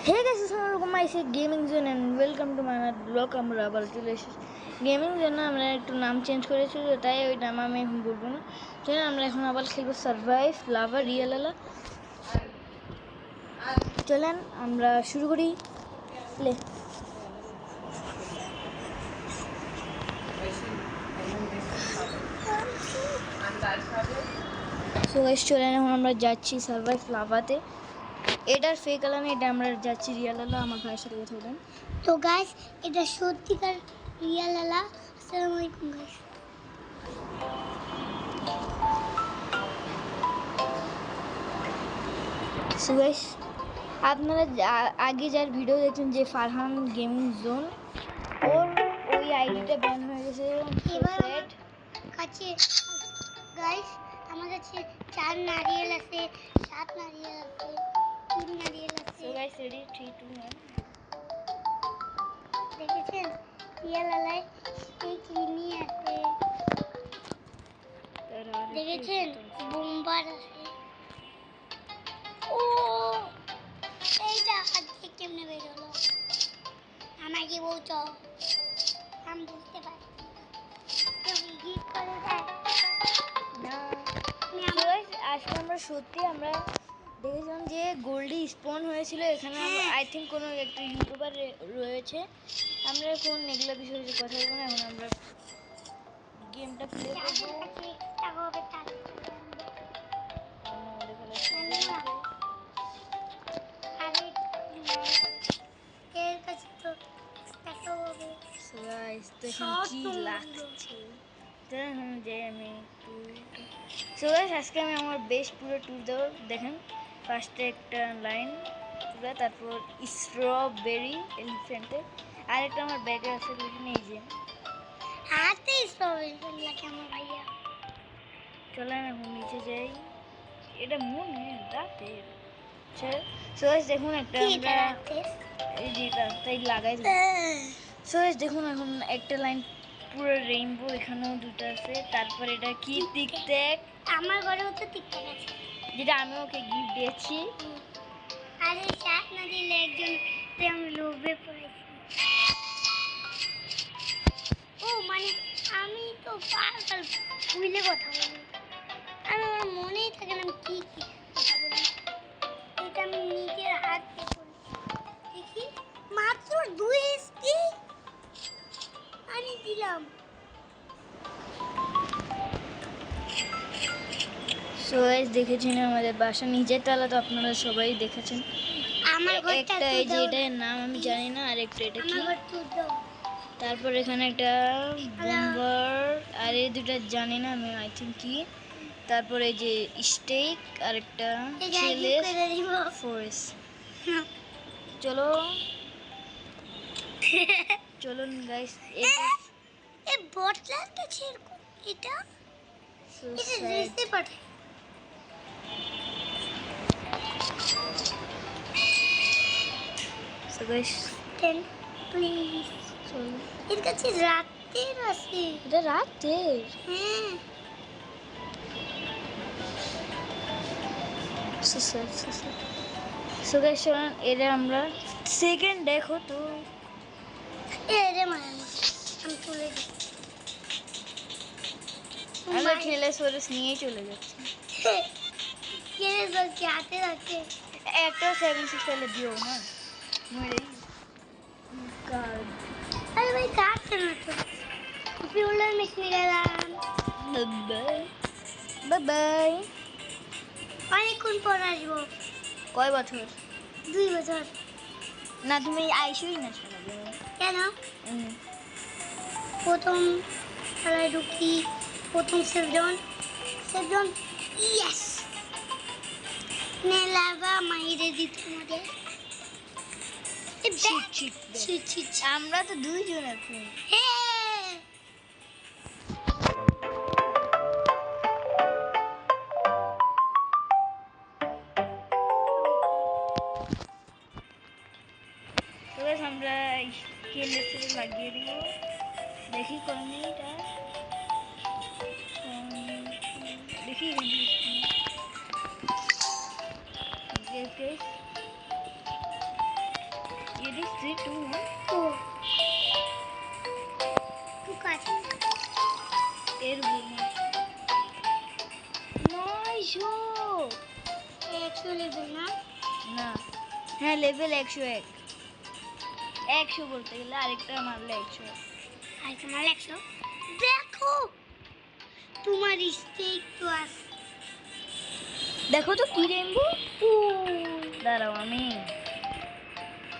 Hey guys, assalamualaikum. I say gaming zone and welcome to my vlog. আমরা আবার চলে এসেছি গেমিং জোনে। আমরা একটু নাম চেঞ্জ করেছি, তাই ওই নাম আমি এখন বলবো না। চলুন আমরা এখন আবার খেলবো সারভাইভ লাভা রিয়েলালা। চলেন আমরা শুরু করি প্লে। সো গাইস চলেন এখন আমরা যাচ্ছি সারভাইভ লাভাতে। এটার ফেক আলানা, এটা আমরা যাচ্ছি রিয়েল আলা। আমার ভাইয়ের সাথে কথা বলেন। তো গাইস এটা সত্যিকার রিয়েল আলা। আসসালামু আলাইকুম গাইস। সো গাইস আপনারা আগে যার ভিডিও দেখছেন যে ফারহান গেমিং জোন, ওর ওই আইডিটা ব্যান হয়ে গেছে। এবার কাছে গাইস আমার কাছে 4 নারিয়েল আছে, 7 নারিয়েল আছে, 3 নারিয়েল আছে। So guys ready 3 2 1। দেখেছেন রিয়েল আলাই এই কিনি আছে, দেখেছেন বোম্বার আছে। ও এইটা আজকে কেমনে বের হলো আমাকে বলছো, আমি বুঝতে পারছি কেউ গিফট করে দেয় না। সো গাইস আজকে আমরা সত্যি আমরা দেখেছিলাম যে গোল্ডি স্পন হয়েছিল এখানে। আই থিঙ্ক কোনো একটা ইউটিউবার রয়েছে। আমরা এখন এগুলো বিষয়ে কথা বলবো না, এখন আমরা গেমটা প্লে করবো। আজকে আমি আমার বেস্ট পুরো ট্যুর দেবো। দেখেন ফার্স্টে একটা লাইন পুরো, তারপর স্ট্রবেরি এলিফ্যান্টে, আর একটা আমার ব্যাগে আছে এখানে এই যে হাতে স্ট্রবেরি কেমন ভাইয়া। চলেন এখন নিচে যাই। এটা মনে রাতের সো দেখুন একটা আমরা এই যেটা তাই লাগাই। সো দেখুন এখন একটা লাইন পুরো রেইনবো, এখানেও দুটো আছে। তারপর এটা কি টিকট্যাক, আমার ঘরেও তো টিকট্যাক আছে, যেটা আমি ওকে গিফট দিয়েছি। আরে চাট না দিলে একজন প্রেম লোভে পড়েছি। ও মানে আমি তো পাগল ভুলে কথা বলি, আমার মনেই থাকে না আমি কি কি কথা বলি। এটা আমি নিজের হাত দিয়ে করেছি। দেখি মাত্র 2 এসপি আমি দিলাম। সো গাইস দেখেছেন আমাদের বাসা নিচের তলা, তো আপনারা সবাই দেখেছেন। আমার একটা এই যে এটার নাম আমি জানি না, আর একটা এটা কি। তারপর এখানে একটা বোম্বার, আর এই দুটো জানি না আমি, আই থিঙ্ক কি। তারপর এই যে স্টেক, আর একটা ফোরেস। চলো চলুন গাইস। এই বটলাটা ছেড়ে এটা রেসে পাঠাই। সো গাইস 10 প্লিজ চলো। এর কাছে রাতের আছে, এটা রাতের। হ্যাঁ সো গাইস চলুন এরা আমরা সেকেন্ড দেখো তো। রে মানে আমি চলে যাই। আমরা খেলে সোরেস নিয়েই চলে যাচ্ছি। কে রে বলছি হাতে আছে একটা 76 ফেলে দিও না মরে কার্ড। আরে ভাই কাটছে না তো, পিউলার মেশিনে গেলাম। Bye bye bye. অনেকক্ষণ পর আসবো। কয় বছর? 2 বছর। না তুমি আইসোই না শোনাবে কেন? প্রথম খেলায় ঢুকি, প্রথম সেভজন ইয়েস নেলাবা মাইরে দিত আমাদের। আমরা তো দুইজন এখন। হ্যাঁ আমরা খেলে লাগিয়ে দিব। দেখি কোন মিনিটা দেখি 3 2 1 ও তুই কাছে এর উপর নয়শো 100 লেভেল না না হ্যাঁ লেভেল 101 100 বলতে গেলে আরেকটা মারলে 100 আর তোমার 100 দেখো তোমার স্টেক তো আছে দেখো তো কি রেনবো দাঁড়াও আমি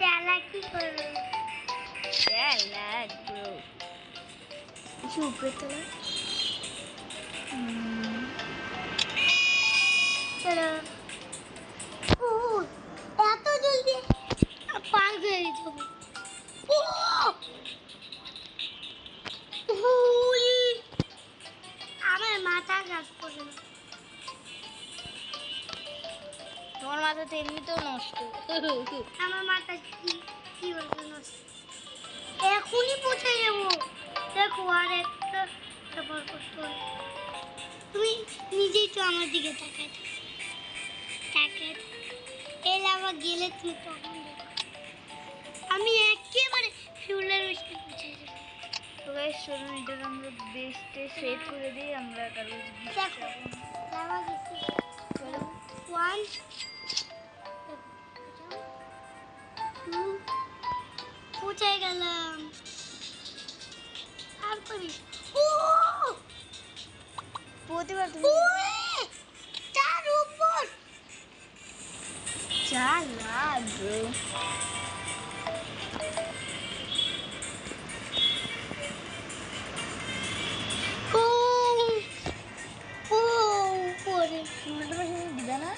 চালাকি করো চালাক ব্রো কিছু উপরে তোলা চলো ও এত জলদি পার হয়ে যাবো ও উলি, আমার মাথা কাজ করে না তোমার মাথা তো এমনিতেও নষ্ট আমার মাথা কি কি বলছে নষ্ট এখনই পৌঁছে যাবো দেখো আর একটা সফর করতে হবে তুমি নিজেই তো আমার দিকে তাকায় তাকায় এই লাভা গেলে তুমি তখন দেখো আমি একেবারে ফিউলের উঠে পৌঁছে যাবো তো গাইস চলুন এটা আমরা বেস্টে সেট করে দিই আমরা কারো দেখো লাভা গেছি চলো 1 2 পৌঁছে গেলাম আর করি ও প্রতিবার তুমি তার উপর চালাক ব্রো ও ও উপরে শুনতে পাচ্ছি দিদা না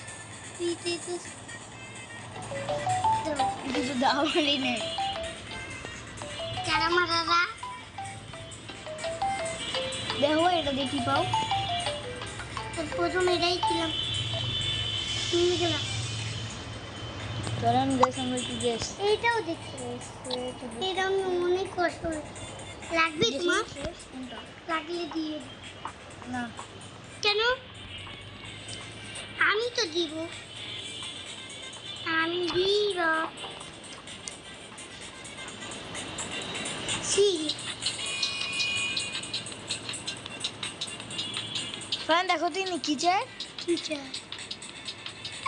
পিঠে তো কিছু দাওয়ালি নেই যারা মারারা দেখো এটা দেখি পাও প্রথম এটাই ছিলাম তুমি গেলাম ধরেন গ্যাস আমরা একটু গ্যাস এইটাও দেখছি এটা আমি অনেক কষ্ট হয়েছে লাগবে তোমার লাগলে দিয়ে দিও। না কেন আমি তো দিব আমি দিব ফান দেখো তুই কি চাই টিচার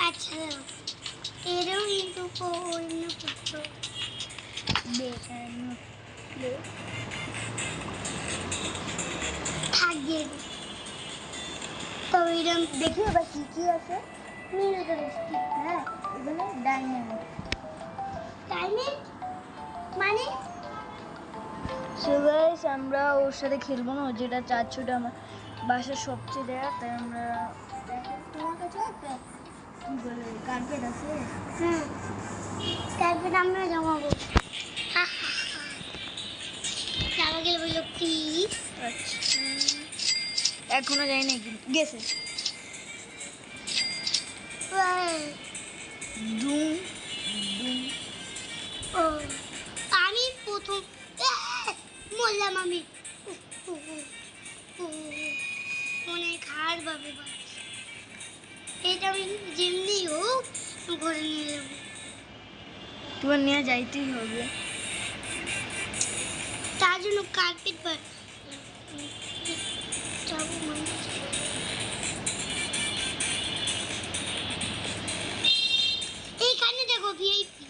আচ্ছা এরও কিন্তু অন্য কিছু থাকবে তো এরকম দেখি এবার কি কি আছে মিলিটারি হ্যাঁ এখানে ডায়মন্ড ডায়মন্ড মানে সো গাইস আমরা ওর সাথে খেলবো না ও যেটা চাচ্ছে ওটা আমার বাসার সবচেয়ে দেয়া তাই আমরা তোমার কাছে একটা কি বলে কার্পেট আছে হ্যাঁ তারপরে আমরা জমাবো যাওয়া গেলে বললো প্লিজ আচ্ছা এখনো যাই না গেছে ডুম ডুম ও আমি প্রথম বললাম আমি অনেক হার ভাবে এটা আমি যেমনি হোক ঘরে নিয়ে যাবো তোমার নিয়ে যাইতেই হবে তার জন্য কার্পেট যাবো মানে এইখানে দেখো ভিআইপি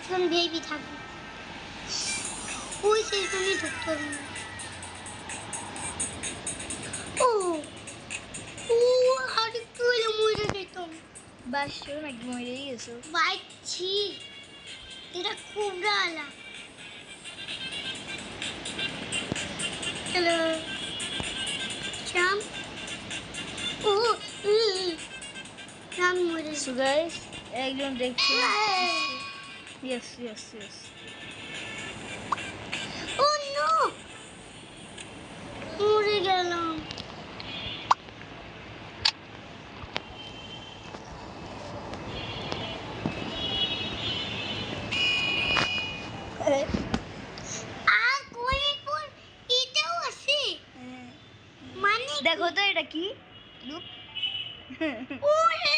এখন ভিআইপি থাকবে ওই সেইখানে ঢুকতে হবে না ও ও আর একটু হলে মরে যেতাম বাসছো নাকি মরেই গেছো বাইছি এটা খুব ডালা হ্যালো শ্যাম ও শ্যাম মরে সো গাইস একজন দেখছে ইয়েস ইয়েস ইয়েস ও নো মরে গেলাম আর কোয়েপুর এটাও আছে মানে দেখো তো এটা কি লুক ওরে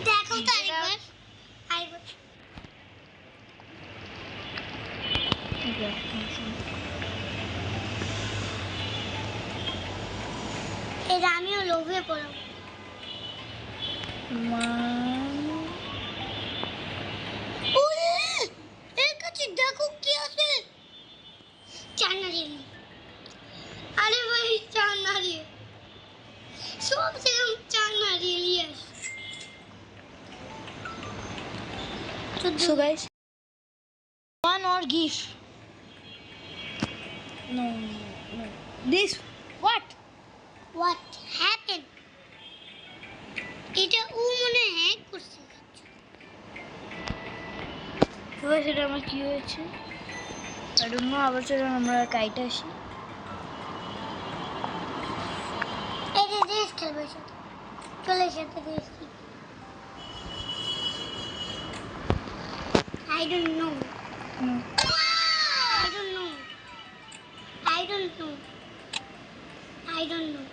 দেখো তো আরেকবার শুয়ে পড়ো। ওরে, এর কাছে দেখো কি আছে। চার নারিয়েল। আরে ভাই চার নারিয়েল। সব সেরকম চার নারিয়েলই আছে। So guys, one or gift. No. This what? What happened? এটা ও মনে হ্যাক করছে। So guys, এটা আমার কি হয়েছে? I don't know. আবার চলুন আমরা কাইটে আসি। এটা রেস খেলবে সাথে। চলে সাথে race. I don't know. No. I don't know. I don't know. I don't know.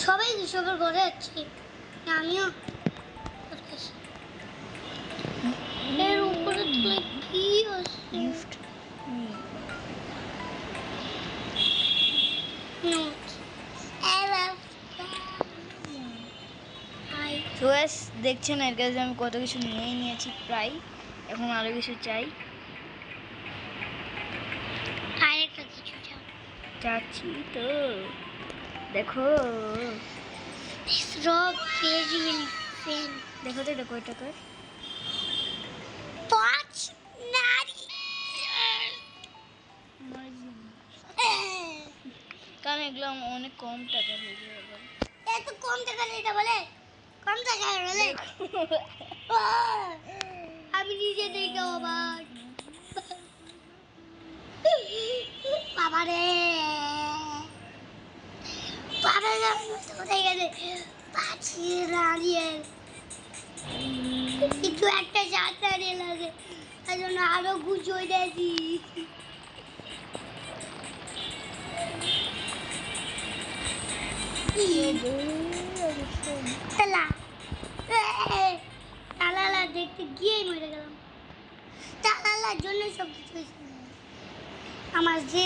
সবাই সবার ঘরে আছে। আমিও করতেছি। এর উপরে তো কি আছে? Gift. Note. I love I So guys, দেখছেন এর কাছে আমি কত কিছু নিয়েই নিয়েছি প্রায়। এখন আরো কিছু চাই। আরেকটা কিছু চাও। চাচ্ছি তো। দেখো। স্ট্রবেরি ফেন। দেখো তো এটা কয় টাকার? 5 নারি। কারণ এগুলো অনেক কম টাকা হয়ে যাবে। এত কম টাকা এটা বলে কম টাকা বলে আমি নিজে দেখো আবার বাবা রে বাবা কোথায় গেছে পাচ্ছি নারিয়েল কিছু একটা জাত নারিয়েল আছে তার জন্য আরো গুছিয়ে দিয়েছি তালা দেখতে গিয়েই মরে গেলাম তালার জন্য সব কিছু আমার যে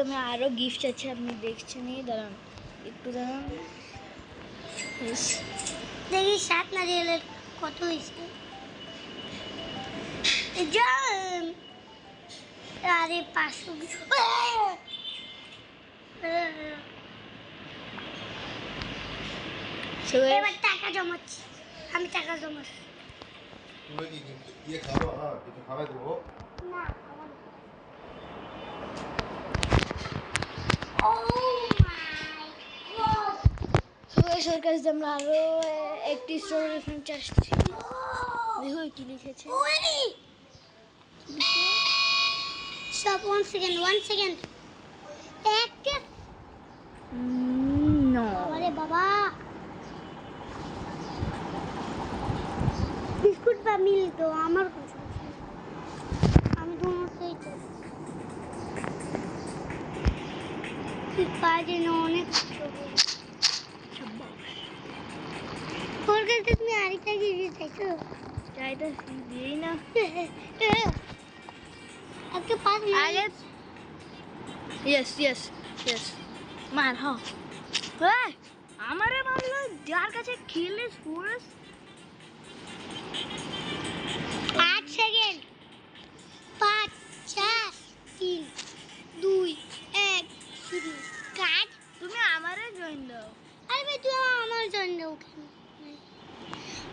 আমি আরো গিফট আছে আপনি দেখছেন দাঁড়ান একটু দাঁড়ান দেখি 7 নারিয়েলের কত হয়েছে আরে 500 এবার টাকা জমাচ্ছি আমি টাকা জমাচ্ছি তুমি কি ইয়ে খাবো হ্যাঁ কিছু খাবে দেবো না সরকার কাছে আমরা আরো একটি স্ট্রবেরি ফ্রেন্ড আসছি দেখো কি লিখেছে Stop 1 second একটা নো আরে বাবা বিস্কুট বা মিল তো আমার কাছে আমি তোমার সেই ঠিক পাজে না অনেক তোর কাছে তুমি আরেকটা জিনিস চাইছো চাইতে দিই না आपके पास আগে यस মার হ্যাঁ আমারে মারলো যার কাছে খেলে ফোর্স 8 সেকেন্ড 5 4 3 2 1 শুরু কাট তুমি আমারে জয়েন দাও আরে ভাই তুই আমার জন্য ওখানে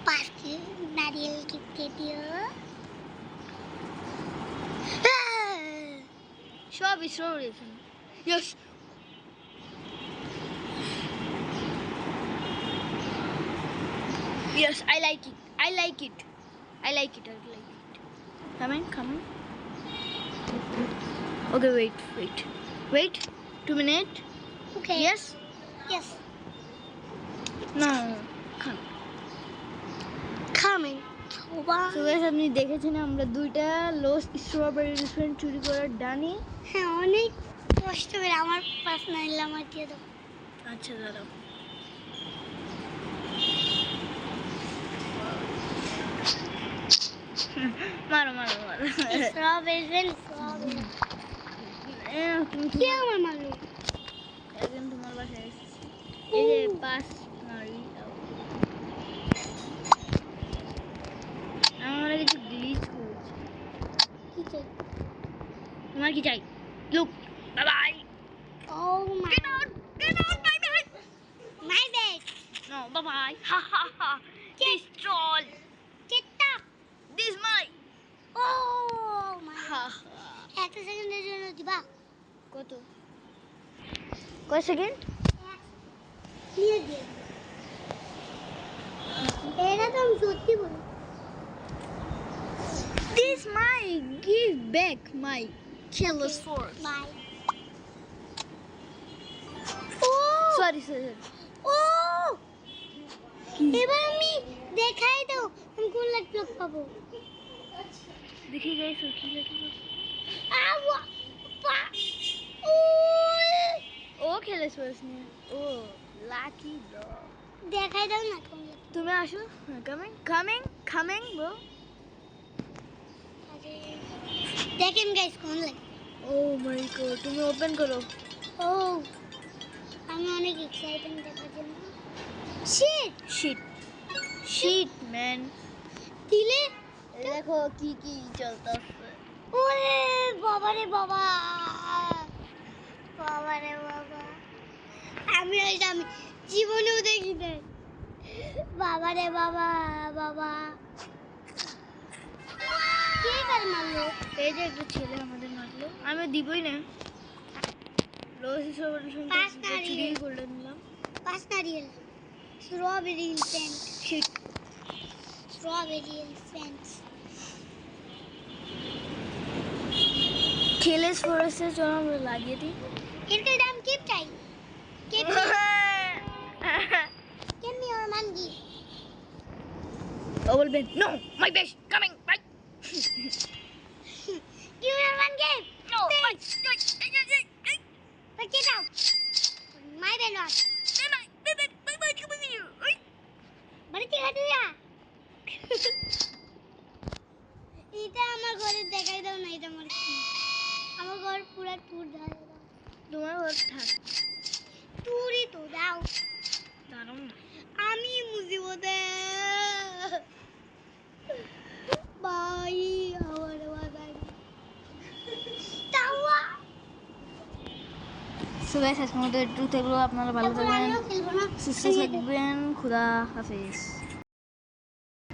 5 কে নারিয়েল কিনতে দিও সব strawberry yes Yes, I like it. Come in. Okay, wait. 2 minutes. Okay. Yes. No. Come. Coming. So guys, আপনি দেখেছেন আমরা দুইটা লোস্ট স্ট্রবেরি রেস্টুরেন্ট চুরি করার ডানি। হ্যাঁ অনেক কষ্ট করে আমার পার্সোনাল আমার দিয়ে দাও আচ্ছা দাঁড়াও মারো স্ট্রবেরি তুমি কি আমার মারলো একদিন তোমার বাসায় এসেছি, এই যে পাস মারি দাও। আমার কিছু গ্লিচ করেছে। কি চাই? তোমার কি চাই? Look, bye bye. Oh my. Get out, my bed. My bed. No, bye bye. Ha ha ha. This troll. Get up. This my. Oh my. Ha ha. একটা সেকেন্ডের জন্য দিবা? কত? কয় সেকেন্ড? নিয়ে দিয়ে। এটা তো আমি সত্যি বলি। This my. Give back my careless force. Bye. Sorry, sorry. ও এবার আমি দেখাই দাও আমি কোন ল্যাপটপ পাবো। দেখি গাইস ও কি লেখা। আওয়া পা ও খেলে সোর্স নিয়ে। ও লাকি ডগ। দেখাই দাও না কোন ল্যাপটপ। তুমি আসো। Coming bro. দেখেন গাইস কোন ল্যাপটপ। ও মাই গড, তুমি ওপেন করো। ও আমি অনেক এক্সাইটেড দেখার জন্য। Shit shit man. দিলে দেখো কি কি চলতেছে। ওরে বাবা রে বাবা বাবা রে বাবা আমি জীবনেও দেখি নাই বাবা রে বাবা বাবা কে কার মারলো? এই যে একটা ছেলে আমাদের মারলো, আমি দিবই না। রোজ সবার সঙ্গে পাঁচ নারী। চুরি করে নিলাম। পাঁচ নারিয়েল strawberry instant sheet. Strawberry instant খেলে ফরেস্টে চলো আমরা লাগিয়ে দিই। এর দাম কি চাই? কে মি ওর মান কি? ও বলবে no my best coming bye. কি ওর মান কি? No my But get out. My bed not. বাড়ি থেকে দিয়া এটা আমার ঘরে দেখাই দাও না, এটা আমার ঘর পুরা ট্যুর দাও। তোমার ঘর থাক। ট্যুরই তো দাও। দাঁড়াও না। আমি মুজিবতে বাই আমার বাজাই তাওয়া। সো গাইস আজকের মতো একটু থাকলো। আপনারা ভালো থাকবেন, আমিও খেলবো না। সুস্থ থাকবেন। খুদা হাফেজ।